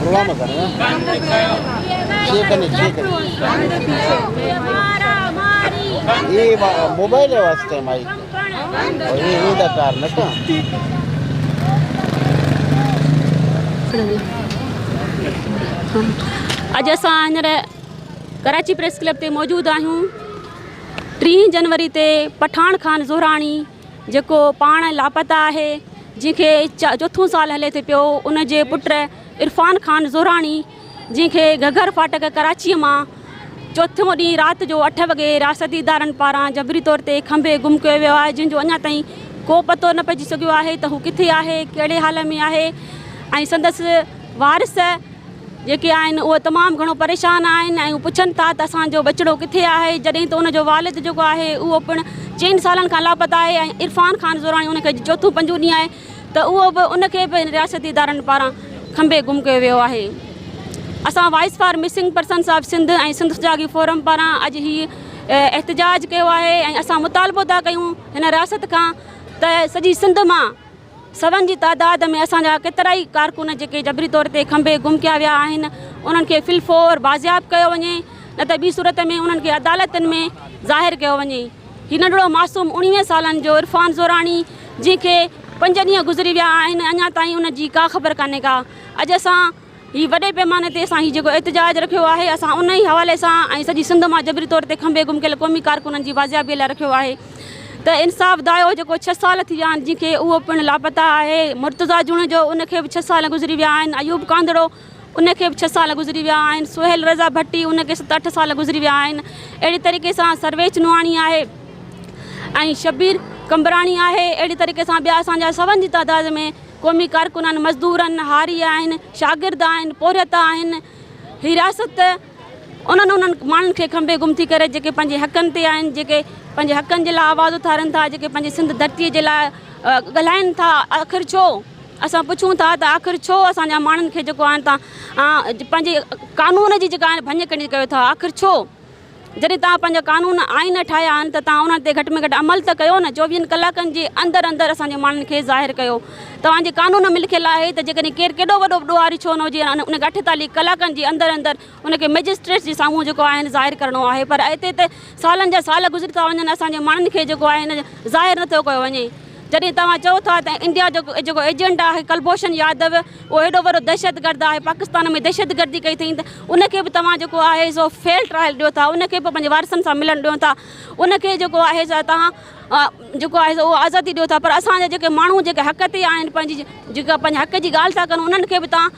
Programme ये mobile है वास्ते माई ये कार न अॼु असां हींअर कराची प्रेस क्लब ते मौजूदु आहियूं। 3 जनवरी ते पठान खान ज़ोराणी जेको पाण लापता आहे, जंहिंखे 4 साल हले थो पियो, उन जे पुट इरफान खान ज़ोराणी जंहिंखे घगर फाटक कराचीअ मां 4 ॾींहुं राति जो 8 वॻे रियासती इदारनि पारां जबरी तौर ते खंभे गुम कयो वियो आहे, जंहिंजो अञा ताईं को पतो न पइजी सघियो आहे त हू किथे आहे, कहिड़े हाल में आहे। ऐं संदसि वारिस जेके आहिनि उहे तमामु घणो परेशान आहिनि ऐं पुछनि था त असांजो बचिड़ो किथे आहे, जॾहिं त उनजो वालिद जेको आहे उहो पिणु 4 सालनि खां लापता आहे ऐं इरफान खान ज़ोराणी उनखे 4 5 ॾींहुं आहे त उहो बि उनखे बि रियासती इदारनि पारां खंभे गुम कयो वियो आहे। असां voice for missing persons of Sindh ऐं सिंध सुजाॻी फोरम पारां अॼु हीउ एहतजाज कयो आहे ऐं असां मुतालबो था कयूं हिन रियासत खां त सॼी सिंध मां 100 जी तादाद में असांजा केतिरा ई कारकुन जेके जबरी तौर ते खंभे गुम कया विया आहिनि उन्हनि खे फिलफोर बाज़ियाब कयो वञे, न त ॿी सूरत में उन्हनि खे अदालतुनि में ज़ाहिर कयो वञे। हीउ नंढड़ो मासूम 19 सालनि जो इरफान ज़ोराणी जंहिंखे 5 ॾींहं गुज़री विया आहिनि, अञा ताईं उनजी का ख़बर कान्हे का। अॼु असां हीउ वॾे पैमाने ते असां हीउ जेको एहतजाज रखियो आहे, असां उन ई हवाले सां ऐं सॼी सिंध मां जबरी तौर ते खंभे गुम कयल क़ौमी कारकुननि जी बाज़ियाबीअ लाइ रखियो आहे त इंसाफ़ दायो जेको 6 साल थी विया आहिनि, जंहिंखे उहो पिणु लापता आहे। मुर्तज़ा जुण जो उनखे बि 6 साल गुज़री विया आहिनि, अयूब कांदड़ो उनखे बि 6 साल गुज़री विया आहिनि, सुहेल रज़ा भट्टी उनखे 7-8 साल गुज़री विया आहिनि। अहिड़ी तरीक़े सां सर्वेच नुआणी आहे ऐं शबीर कंबराणी आहे। अहिड़ी तरीक़े सां ॿिया असांजा 100 जी तादाद में क़ौमी कारकुन आहिनि, मज़दूर आहिनि, हारी आहिनि, शागिर्द आहिनि, पोरियत आहिनि। हीअ रियासत उन्हनि माण्हुनि खे खंभे गुम थी करे जेके पंहिंजे हक़नि ते आहिनि, जेके पंहिंजे हक़नि जे लाइ आवाज़ उथारनि था, जेके पंहिंजे सिंध धरतीअ जे लाइ ॻाल्हाइनि था। आख़िर छो असां पुछूं था त आख़िर छो असांजा माण्हुनि खे जेको आहिनि तव्हां पंहिंजे कानून जी जेका आहिनि भञ कणी कयो था? आख़िर छो? जॾहिं तव्हां पंहिंजा कानून आइन ठाहिया आहिनि त तव्हां उन्हनि ते घटि में घटि अमल त कयो न। 24 कलाकनि जे अंदरि असांजे माण्हुनि खे ज़ाहिर कयो। तव्हांजे कानून में लिखियलु आहे त जेकॾहिं केरु केॾो वॾो ॾोहारी छो न हुजे, उन 48 कलाकनि जे अंदरि उनखे मैजिस्ट्रेट जे साम्हूं जेको आहे ज़ाहिर करिणो आहे। पर हिते त सालनि जा साल गुज़री था वञनि, असांजे माण्हुनि खे जेको आहे हिन ज़ाहिर नथो कयो वञे। जॾहिं तव्हां चओ था त इंडिया जो जेको एजेंट आहे कुलभूषण यादव उहो हेॾो वॾो दहशतगर्द आहे, पाकिस्तान में दहशतगर्दी कई अथई, त उनखे बि तव्हां जेको आहे सो फेल ट्रायल ॾियो था, उनखे बि पंहिंजे वारसनि सां मिलणु ॾियो था, उनखे जेको आहे तव्हां जेको आहे उहो आज़ादी ॾियो था। पर असांजा जेके माण्हू जेके हक़ ते आहिनि, पंहिंजी जेका पंहिंजे हक़ जी ॻाल्हि था कनि, उन्हनि खे बि तव्हां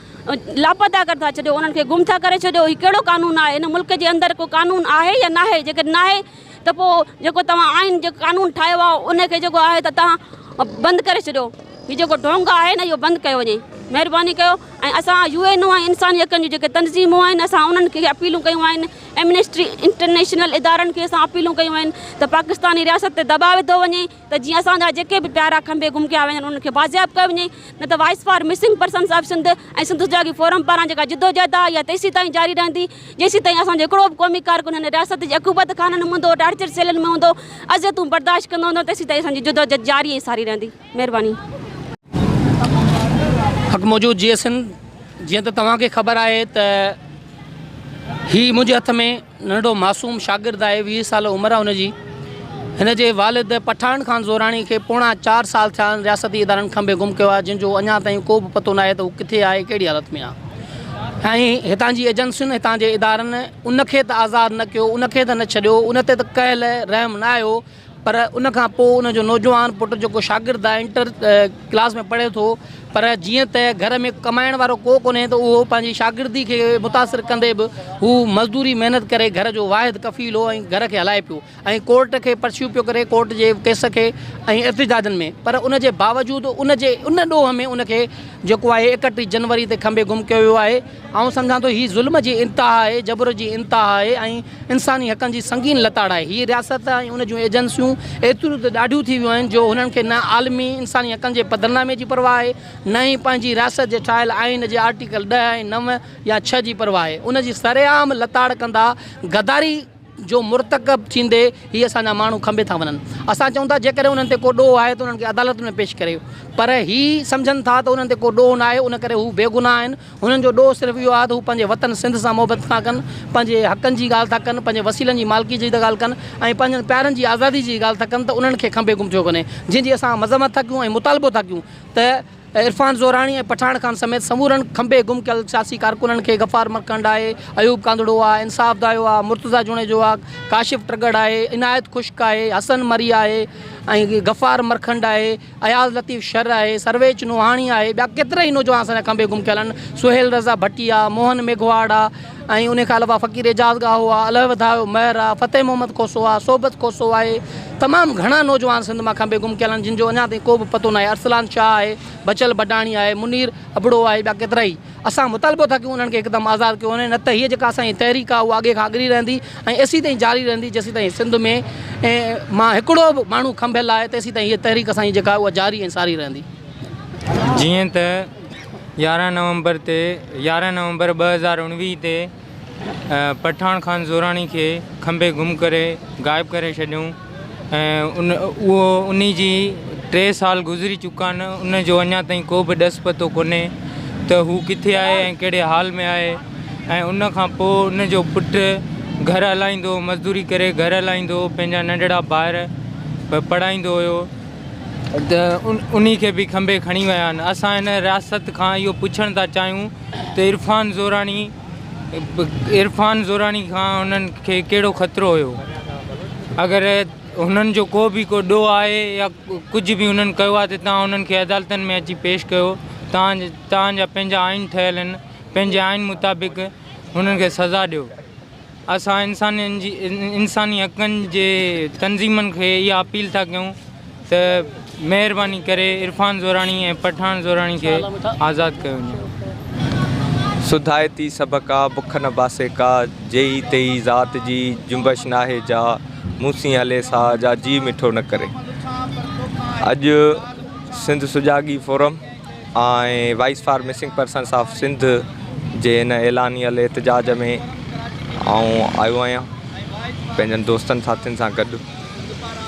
लापता करे था छॾियो, उन्हनि खे गुम था करे छॾियो। हीउ कहिड़ो कानून आहे? हिन मुल्क जे अंदरि को कानून आहे या न आहे? जेकॾहिं न आहे त पोइ जेको तव्हां आइन जेको कानून ठाहियो आहे उनखे जेको आहे त तव्हां बंदि करे छॾियो। हीउ जेको ढोंग आहे न इहो बंदि कयो वञे, महिरबानी कयो। ऐं असां UN ऐं इंसानी हक़नि जूं जेके तनज़ीमूं आहिनि, असां उन्हनि खे अपीलूं कयूं आहिनि, एमनेस्टी इंटरनेशनल इदारनि खे असां अपीलूं कयूं आहिनि त पाकिस्तानी रियासत ते दॿाउ विधो वञे त जीअं असांजा जेके बि प्यारा खंभे गुम कया वञनि उन्हनि खे बाज़ियाब कयो वञे, न त voice for missing persons of Sindh ऐं सिंध सुजाॻी फोरम पारां जेका जिदोजहद आहे इहा तेसीं ताईं जारी रहंदी जेसीं ताईं असांजो हिकिड़ो बि क़ौमी कारकुन हिन रियासत जी अकूबत खाननि में हूंदो, टार्चर सेलनि में हूंदो, अज़ियतूं बर्दाश्त कंदो हूंदो, तेसीं ताईं असांजी जिदोजहद जारी ऐं सारी रहंदी। महिरबानी। हक़ मौजूद GSN, जीअं त तव्हांखे ख़बर आहे त हीउ मुंहिंजे हथ में नंढो मासूम शागिर्द आहे, 20 साल उमिरि आहे हुनजी। हिन जे वालिद पठान खान ज़ोराणी खे पोणा 4 साल थिया आहिनि रियासती इदारनि खंभे गुम कयो आहे, जिन जो अञा ताईं को बि पतो न आहे त हू किथे आहे, कहिड़ी हालत में आहे। ऐं हितां जी एजेंसियुनि हितां जे इदारनि उनखे त आज़ादु न कयो, उनखे त न छॾियो, उन ते त कयल रहम न आयो। पर उन खां पोइ उनजो नौजवान पुटु जेको शागिर्द आहे, इंटर क्लास में पढ़े थो, पर जीअं त घर में कमाइण वारो को कोन्हे त उहो पंहिंजी शागिर्दी खे मुतासिर कंदे बि हू मज़दूरी महिनत करे घर जो वाहिद कफ़ील हो ऐं घर खे हलाए पियो ऐं कोर्ट खे परस्यू पियो करे, कोर्ट जे केस खे ऐं एहतजाजनि में। पर उन जे बावजूदि उन ॾोह में उनखे जेको आहे 31 जनवरी ते खंभे गुम कयो वियो आहे। ऐं सम्झां थो हीअ ज़ुल्म जी इंतिहा आहे, जबर जी इंतिहा आहे ऐं इंसानी हक़नि जी संगीन लताड़ आहे। हीअ रियासत ऐं उन जूं एजेंसियूं एतिरियूं त ॾाढियूं थी वियूं आहिनि जो हुननि खे न आलमी इंसानी हक़नि जे पदरनामे जी परवाह आहे, न ई पंहिंजी रियासत जे ठाहियल आइन जे आर्टिकल 10 ऐं 9 या 6 जी परवाह आहे। उनजी सरेआम लताड़ कंदा, गद्दारी जो मुर्तकब थींदे ही असांजा माण्हू खंबे था वञनि। असां चऊं था जेकॾहिं उन्हनि ते को ॾोह आहे त उन्हनि खे अदालत में पेश करे, पर ही सम्झनि था त उन्हनि ते को ॾोह न आहे, उन करे हू बेगुनाह आहिनि। हुननि जो ॾोह सिर्फ़ु इहो आहे त हू पंहिंजे वतन सिंध सां मोहबत था कनि, पंहिंजे हक़नि जी ॻाल्हि था कनि, पंहिंजे वसीलनि जी मालिकी जी था ॻाल्हि कनि ऐं पंहिंजनि प्यारनि जी आज़ादी जी ॻाल्हि था कनि, त उन्हनि खे खंबे गुम थियो कोन्हे। जंहिंजी असां मज़म्मत था कयूं ऐं मुतालबो था कयूं त इरफान ज़ोराणी ऐं पठान खान समेत समूरनि खंबे गुम कयल सियासी कारकुननि खे, गफ़ार मरकंड आहे, अयूब कांदड़ो आहे, इंसाफ़ दायो आहे, मुर्तज़ा जुणे जो आहे, काशिफ ट्रगड़ आहे, इनायत खुश्क आहे, हसन मरी आहे ऐं गफ़ार मरखंड आहे, अयाज़ लतीफ़ शर आहे, सर्वेच नुहाणी आहे, ॿिया केतिरा ई नौजवान असांजा खंबे गुम कयल आहिनि। सुहेल रज़ा भट्टी आहे, मोहन मेघवाड़ आहे ऐं उन खां अलावा फ़क़ीर एजाज़ गाहो आहे, अलहवदायो महर आहे, फ़तेह मोहम्मद कोसो आहे, सोबत कोसो आहे। तमामु घणा नौजवान सिंध मां खंबे गुम कयल आहिनि जिन जो अञा ताईं को बि पतो न आहे। अरसलान शाह आहे, बचल बडाणी आहे, मुनीर अबड़ो आहे, ॿिया केतिरा ई। असां मुतालबो था कयूं उन्हनि खे हिकदमि आज़ादु कयो वञे, न त हीअ जेका असांजी तहरीक आहे उहा अॻे खां अॻिरी रहंदी ऐं एसी ताईं जारी रहंदी जेसीं ताईं सिंध में ऐं मां हिकिड़ो बि माण्हू खंबियल आहे तेसीं ताईं हीअ तहरीक असांजी जेका आहे उहा जारी ऐं सारी रहंदी। जीअं त 11 नवंबर 2019 ते पठान खान ज़ोराणी खे खंबे गुम करे गाइबु करे छॾियऊं ऐं उन जी 3 साल गुज़री चुका आहिनि। उन जो अञा ताईं को बि ॾस पतो कोन्हे त हू किथे आहे ऐं कहिड़े हाल में आहे। ऐं उन खां पोइ उन जो पुटु घर हलाईंदो, मज़दूरी करे घर हलाईंदो, पंहिंजा नंढड़ा ॿार पढ़ाईंदो हुयो, त उन खे बि खंबे खणी विया आहिनि। असां हिन रियासत खां इहो पुछणु था चाहियूं त इरफान ज़ोराणी खां उन्हनि खे कहिड़ो ख़तरो हुयो। अगरि हुननि जो को ॾोह आहे या कुझु बि हुननि कयो आहे त तव्हां हुननि खे अदालतनि में अची पेश कयो। तव्हांजा पंहिंजा आइन ठहियल आहिनि, पंहिंजे आइन मुताबिक़ हुननि खे सज़ा ॾियो। असां इंसानी हक़नि जे तंज़ीमनि खे इहा अपील था कयूं त महिरबानी करे इरफान ज़ोराणी ऐं पठान ज़ोराणी खे आज़ादु कयो वञे। सुधायती सबका बुख न बासे का, जेई तेई ज़ात जी जुंबश नाहे जा, मूसी हले सा जा जी मिठो न करे। अॼु सिंध सुजागी फोरम ऐं voice for missing persons of Sindh जे हिन ऐलानियल एहतजाज में आउं आयो आहियां पंहिंजनि दोस्तनि साथियुनि सां गॾु।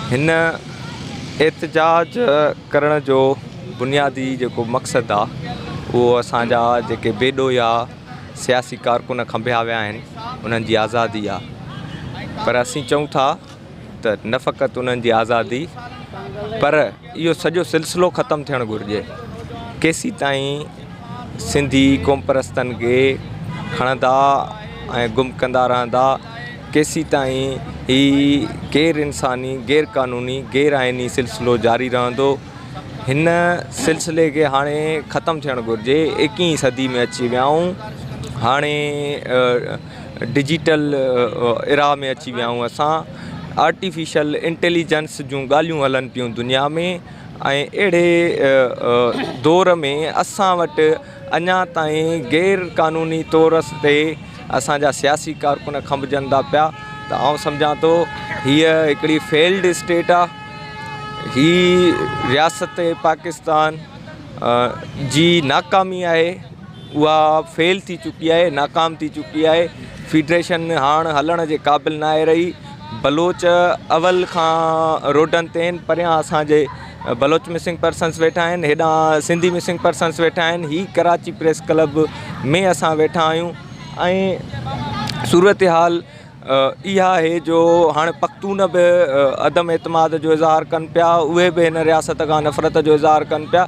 हिन एहतजाज करण जो बुनियादी जेको मक़सदु आहे उहो असांजा जेके बेॾोया सियासी कारकुन खंबिया विया आहिनि उन्हनि जी आज़ादी आहे। पर असीं चऊं था त न फ़क़ति उन्हनि जी आज़ादी, पर इहो सॼो सिलसिलो ख़तमु थियणु घुरिजे। केसीं ताईं सिंधी क़ौम परस्तनि खे खणंदा ऐं गुम कंदा रहंदा, केसीं ताईं ही गैर इंसानी, गैर क़ानूनी, गैर आइनी सिलसिलो जारी रहंदो। हिन सिलसिले खे हाणे ख़तमु थियणु घुरिजे। 21वीं सदी में अची विया आहियूं, हाणे डिजिटल इरा में अची विया आहियूं। असां आर्टिफिशियल इंटेलिजेंस जूं ॻाल्हियूं हलनि पियूं दुनिया में ऐं अहिड़े दौर में असां वटि अञा ताईं गैर क़ानूनी तौर ते असांजा सियासी कारकुन खंबजनि था पिया। त आउं सम्झां थो हीअ हिकिड़ी फेल्ड स्टेट आहे। ही रियासत पाकिस्तान जी नाकामी आहे, उहा फेल थी चुकी आहे, नाकाम थी चुकी आहे। फेडरेशन हाणे हलण जे क़ाबिल न आहे रही। बलोच अवल खां रोडनि ते आहिनि, परियां असांजे बलोच मिसिंग पर्सन्स वेठा आहिनि, हेॾां सिंधी मिसिंग पर्सन्स वेठा आहिनि। ही कराची प्रेस क्लब में असां वेठा आहियूं ऐं सूरत हाल इहा आहे जो हाणे पख्तून बि अदम एतमाद जो इज़हार कनि पिया, उहे बि हिन रियासत खां नफ़रत जो इज़हार कनि पिया।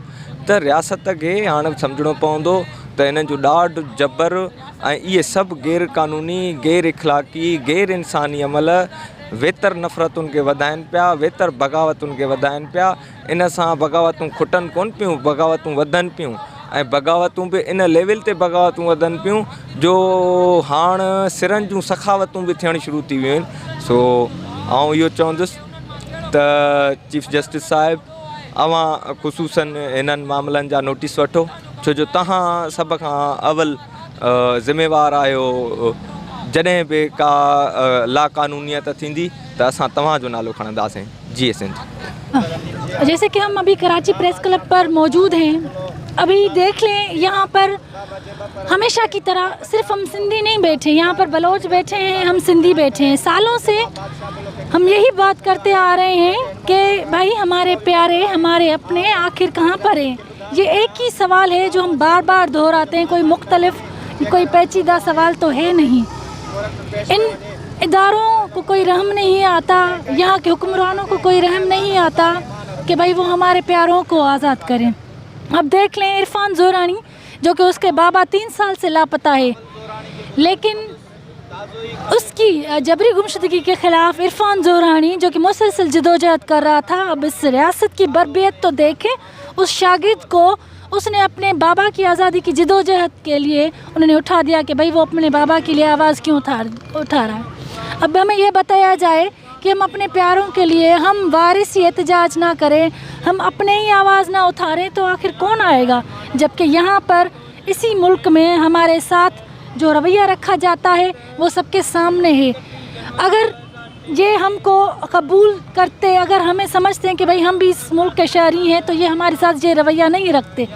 त रियासत खे हाणे सम्झणो पवंदो त हिननि जो ॾाढो जबर ऐं इहे सभु गैर क़ानूनी, गैर इख़लाक़ी, गैर इंसानी अमल वेतर नफ़रतुनि खे वधाइनि पिया, वेतर बग़ावतुनि खे वधाइनि पिया। इन सां बग़ावतूं खुटनि कोन पियूं, बग़ावतूं वधनि पियूं ऐं बग़ावतूं बि इन लेवल ते बग़ावतूं वधनि पियूं जो हाणे सिरनि जूं सखावतूं बि थियणु शुरू थी वियूं आहिनि। सो आउं इहो चवंदुसि त चीफ जस्टिस साहिबु, अव्हां ख़ुसूसन हिननि मामलनि जा नोटिस वठो, छो जो तव्हां सभ खां अवल ज़िम्मेवारु आहियो। जॾहिं बि का लाक़ानूनियत थींदी त असां तव्हांजो नालो खणंदासीं। जी सिंध। जैसे कि हम अभी कराची प्रेस क्लब पर मौजूद हैं, अभी देख लें यहाँ पर हमेशा की तरह सिर्फ हम सिंधी नहीं बैठे, यहाँ पर बलोच बैठे हैं, हम सिंधी बैठे हैं। सालों से हम यही बात करते आ रहे हैं कि भाई हमारे प्यारे, हमारे अपने आखिर कहाँ पर हैं। ये एक ही सवाल है जो हम बार बार दोहराते हैं, कोई मुख्तलिफ कोई पेचीदा सवाल तो है नहीं। इन इदारों को कोई रहम नहीं आता, यहाँ के हुक्मरानों को कोई रहम नहीं आता कि भाई वो हमारे प्यारों को आज़ाद करें। अब देख लें इरफान ज़ोरानी जो कि उसके बाबा 3 साल से लापता है, लेकिन उसकी जबरी गुमशुदगी के ख़िलाफ़ इरफान ज़ोरानी जो कि मुसलसल जदोजहद कर रहा था, अब इस रियासत की बर्बियत तो देखें। उस शागिर्द को उसने अपने बाबा की आज़ादी की जदोजहद के लिए उन्होंने उठा दिया कि भाई वो अपने बाबा के लिए आवाज़ क्यों उठा रहा है। अब हमें यह बताया जाए कि हम अपने प्यारों के लिए हम वारिसी एहतजाज ना करें, हम अपने ही आवाज़ ना उठारें, तो आखिर कौन आएगा। जबकि यहाँ पर इसी मुल्क में हमारे साथ जो रवैया रखा जाता है वो सबके सामने है। अगर ये हमको कबूल करते, अगर हमें समझते हैं कि भाई हम भी इस मुल्क के शहरी हैं, तो ये हमारे साथ ये रवैया नहीं रखते।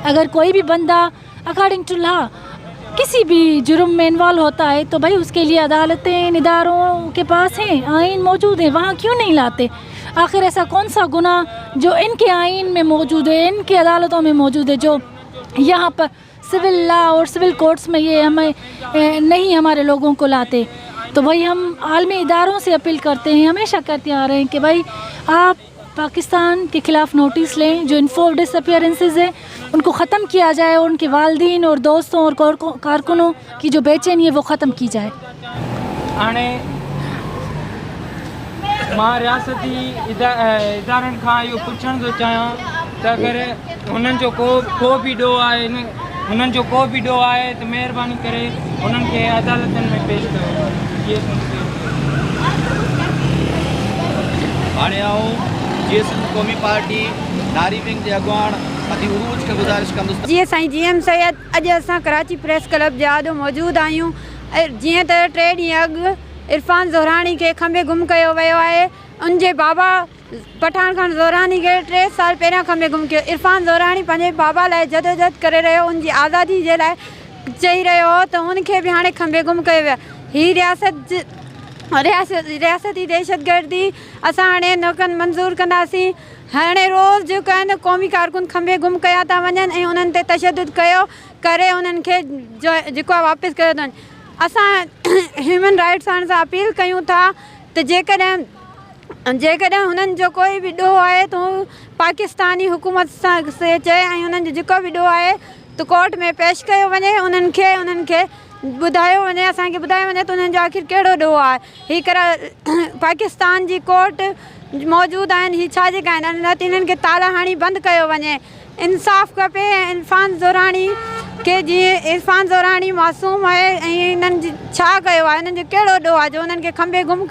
अगर कोई भी बंदा अकॉर्डिंग टू लॉ किसी भी जुर्म में इन्वॉल्व होता है तो भाई उसके लिए अदालतें इन इदारों के पास हैं, आइन मौजूद है, वहाँ क्यों नहीं लाते। आखिर ऐसा कौन सा गुनाह जो इनके आइन में मौजूद है, इनकी अदालतों में मौजूद है, जो यहाँ पर सिविल लॉ और सिविल कोर्ट्स में ये हमें नहीं हमारे लोगों को लाते। तो भाई हम आलमी इदारों से अपील करते हैं, हमेशा करते आ रहे हैं कि भाई आप पाकिस्तान के ख़िलाफ़ नोटिस लें, जो इन्फोर्स्ड डिसअपीयरेंसेस हैं उनको ख़त्म किया जाए, और उनके वालिदैन और दोस्तों और कारकुनों की जो बेचैनी है वो ख़त्म की जाए। हाणे मां रियासती इदारनि खां इहो पुछण थो चाहियां त अगरि हुननि जो को बि ॾोह आहे, हुननि जो को बि ॾोह आहे त महिरबानी करे हुननि खे अदालतनि में पेश कयो। हाणे आऊं जीअं सिंध क़ौमी पार्टी नारी विंग जे अॻुवाण अदी उरूज खे गुज़ारिश कंदुसि। जी साईं GM सैयद, अॼु असां कराची प्रेस क्लब जा आॾो मौजूदु आहियूं। जीअं त 3 ॾींहं अॻु इरफान ज़ोरानी खे खंबे गुम कयो वियो आहे। उनजे बाबा पठान खान ज़ोरानी खे 3 साल पहिरियां खंबे गुम कयो। इरफान ज़ोरानी पंहिंजे बाबा लाइ जदोजहद करे रहियो, उनजी आज़ादी जे लाइ चई रहियो हो, त उनखे बि हाणे खंबे गुम कयो वियो। हीअ रियासती दहशतगर्दी असां हाणे न मंज़ूरु कंदासीं। हाणे रोज़ जेको आहे न क़ौमी कारकुन खंबे गुम कया था वञनि ऐं उन्हनि ते तशदुद कयो करे उन्हनि खे जेको आहे वापसि कयो था वञे। असां ह्यूमन राइट्स सां अपील कयूं था त जेकॾहिं हुननि जो कोई बि ॾोह आहे त हू पाकिस्तानी हुकूमत सां से चए ऐं हुननि जो जेको बि ॾोह आहे त कोर्ट में पेश कयो वञे, उन्हनि खे ॿुधायो वञे, असांखे ॿुधायो वञे त उन्हनि जो आख़िर कहिड़ो ॾोह आहे। हीअ कर पाकिस्तान जी कोर्ट मौजूदु आहिनि, हीअ छा जेका आहिनि, न त हिननि खे ताला हाणी बंदि कयो वञे। इंसाफ़ खपे। ऐं इरफान ज़ोरानी खे, जीअं इरफान ज़ोरानी मासूम आहे ऐं हिननि जी छा कयो आहे, हिननि जो कहिड़ो ॾोह आहे जो हुननि खे खंबे गुम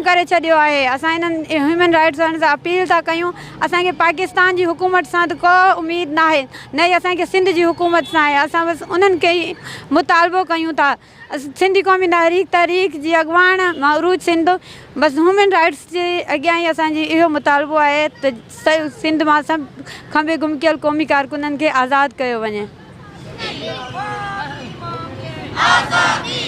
करे छॾियो आहे। असां हिननि ह्यूमन राइट्स सां अपील था कयूं। असांखे पाकिस्तान जी हुकूमत सां त को उमेद न आहे, न ई असांखे सिंध जी हुकूमत सां आहे। असां बसि उन्हनि खे ई मुतालबो कयूं था। सिंधी क़ौमी तहरीक जी अॻुवाण महरूज सिंध, बसि ह्यूमन राइट्स जे अॻियां ई असांजी इहो मुतालबो आहे त सिंध मां सभु खंबे गुम कयल क़ौमी कारकुननि खे आज़ादु कयो वञे। आज़ादी।